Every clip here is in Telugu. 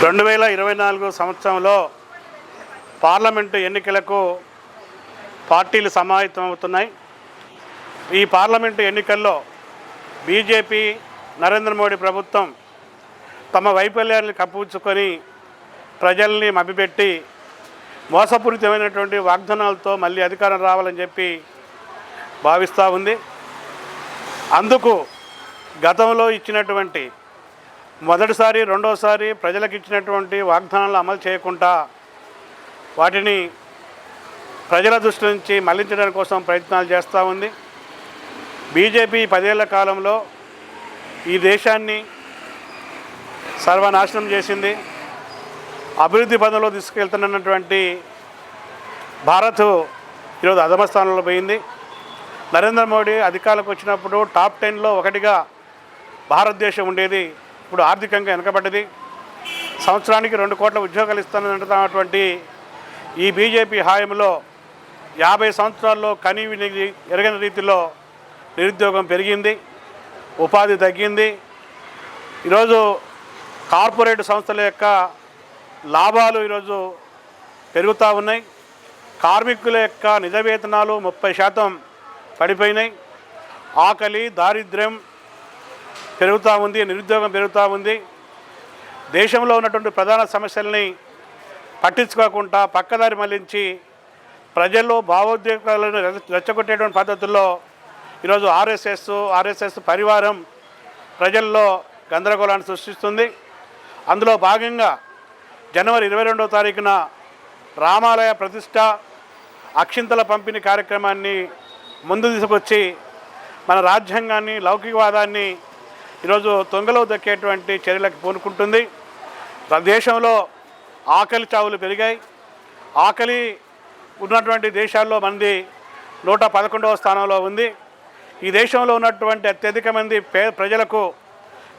2024 సంవత్సరంలో పార్లమెంటు ఎన్నికలకు పార్టీలు సమాయత్తమవుతున్నాయి. ఈ పార్లమెంటు ఎన్నికల్లో బీజేపీ నరేంద్ర మోడీ ప్రభుత్వం తమ వైఫల్యాన్ని కప్పిపుచ్చుకొని ప్రజల్ని మభ్యపెట్టి మోసపూరితమైనటువంటి వాగ్దానాలతో మళ్ళీ అధికారం రావాలని చెప్పి భావిస్తూ ఉంది. అందుకు గతంలో ఇచ్చినటువంటి మొదటిసారి రెండోసారి ప్రజలకు ఇచ్చినటువంటి వాగ్దానాలను అమలు చేయకుండా వాటిని ప్రజల దృష్టి నుంచి మళ్లించడానికి కోసం ప్రయత్నాలు చేస్తూ ఉంది. బీజేపీ 10 ఏళ్ల కాలంలో ఈ దేశాన్ని సర్వనాశనం చేసింది. అభివృద్ధి పదంలో తీసుకెళ్తున్నటువంటి భారత్ ఈరోజు అధమ స్థానంలో పోయింది. నరేంద్ర మోడీ అధికారంలోకి వచ్చినప్పుడు టాప్ 10లో ఒకటిగా భారతదేశం ఉండేది. ఇప్పుడు ఆర్థికంగా వెనకబడ్డది. సంవత్సరానికి 2 కోట్ల ఉద్యోగాలు ఇస్తానంటున్నటువంటి ఈ బీజేపీ హాయంలో 50 సంవత్సరాల్లో కనీవిని ఎరగని రీతిలో నిరుద్యోగం పెరిగింది, ఉపాధి తగ్గింది. ఈరోజు కార్పొరేట్ సంస్థల యొక్క లాభాలు ఈరోజు పెరుగుతూ ఉన్నాయి. కార్మికుల యొక్క నిజ వేతనాలు 30% పడిపోయినాయి. ఆకలి, దారిద్ర్యం పెరుగుతూ ఉంది, నిరుద్యోగం పెరుగుతూ ఉంది. దేశంలో ఉన్నటువంటి ప్రధాన సమస్యల్ని పట్టించుకోకుండా పక్కదారి మళ్లించి ప్రజల్లో భావోద్వేగాలను రెచ్చగొట్టేటువంటి పద్ధతుల్లో ఈరోజు ఆర్ఎస్ఎస్ పరివారం ప్రజల్లో గందరగోళాన్ని సృష్టిస్తుంది. అందులో భాగంగా జనవరి 22వ తారీఖున రామాలయ ప్రతిష్ట అక్షింతల పంపిణీ కార్యక్రమాన్ని ముందు తీసుకొచ్చి మన రాజ్యాంగాన్ని, లౌకికవాదాన్ని ఈరోజు తొంగలో దక్కేటువంటి చర్యలకు పూనుకుంటుంది. దేశంలో ఆకలి చావులు పెరిగాయి. ఆకలి ఉన్నటువంటి దేశాల్లో మంది 111వ స్థానంలో ఉంది. ఈ దేశంలో ఉన్నటువంటి అత్యధిక మంది ప్రజలకు,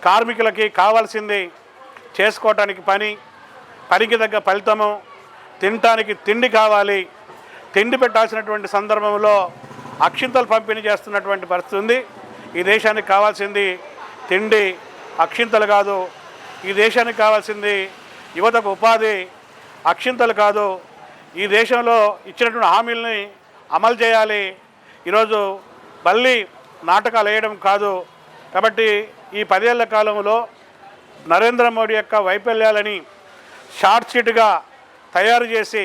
కార్మికులకి కావాల్సింది చేసుకోవటానికి పనికి తగ్గ ఫలితము, తినటానికి తిండి కావాలి. తిండి పెట్టాల్సినటువంటి సందర్భంలో అక్షింతలు పంపిణీ చేస్తున్నటువంటి పరిస్థితి ఉంది. ఈ దేశానికి కావాల్సింది తిండి, అక్షింతలు కాదు. ఈ దేశానికి కావాల్సింది యువతకు ఉపాధి, అక్షింతలు కాదు. ఈ దేశంలో ఇచ్చినటువంటి హామీలని అమలు చేయాలి. ఈరోజు మళ్ళీ నాటకాలు వేయడం కాదు. కాబట్టి ఈ 10 ఏళ్ల కాలంలో నరేంద్ర మోడీ యొక్క వైఫల్యాలని షార్ట్షీట్గా తయారు చేసి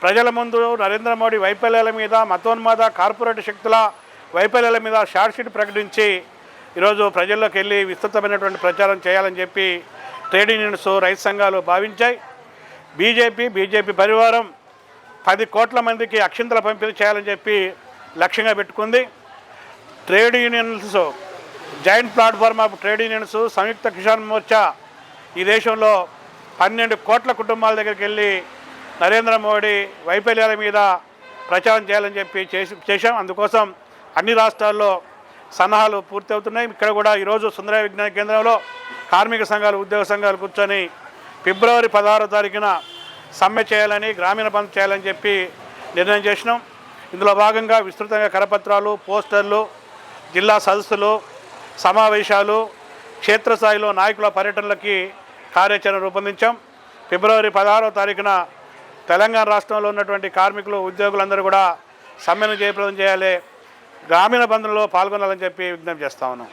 ప్రజల ముందు నరేంద్ర మోడీ వైఫల్యాల మీద, మతోన్మాద కార్పొరేట్ శక్తుల వైఫల్యాల మీద షార్ట్షీట్ ప్రకటించి ఈరోజు ప్రజల్లోకి వెళ్ళి విస్తృతమైనటువంటి ప్రచారం చేయాలని చెప్పి ట్రేడ్ యూనియన్స్, రైతు సంఘాలు భావించాయి. బీజేపీ పరివారం 10 కోట్ల మందికి అక్షింతల పంపిణీ చేయాలని చెప్పి లక్ష్యంగా పెట్టుకుంది. Trade unions, joint platform of trade unions, Samyukta Kisan Morcha ఈ దేశంలో 12 కోట్ల కుటుంబాల దగ్గరికి వెళ్ళి నరేంద్ర మోడీ వైఫల్యాల మీద ప్రచారం చేయాలని చెప్పి చేశాం. అందుకోసం అన్ని రాష్ట్రాల్లో సన్నాహాలు పూర్తవుతున్నాయి. ఇక్కడ కూడా ఈరోజు సుందరయ్య విజ్ఞాన కేంద్రంలో కార్మిక సంఘాలు, ఉద్యోగ సంఘాలు కూర్చొని ఫిబ్రవరి 16వ తారీఖున సమ్మె చేయాలని, గ్రామీణ బంద్ చేయాలని చెప్పి నిర్ణయం చేసినాం. ఇందులో భాగంగా విస్తృతంగా కరపత్రాలు, పోస్టర్లు, జిల్లా సదస్సులు, సమావేశాలు, క్షేత్రస్థాయిలో నాయకుల పర్యటనలకి కార్యాచరణ రూపొందించాం. ఫిబ్రవరి 16వ తారీఖున తెలంగాణ రాష్ట్రంలో ఉన్నటువంటి కార్మికులు, ఉద్యోగులందరూ కూడా సమ్మెను జయప్రదం చేయాలి, గ్రామీణ బంధులో పాల్గొనాలని చెప్పి విజ్ఞప్తి చేస్తా ఉన్నాం.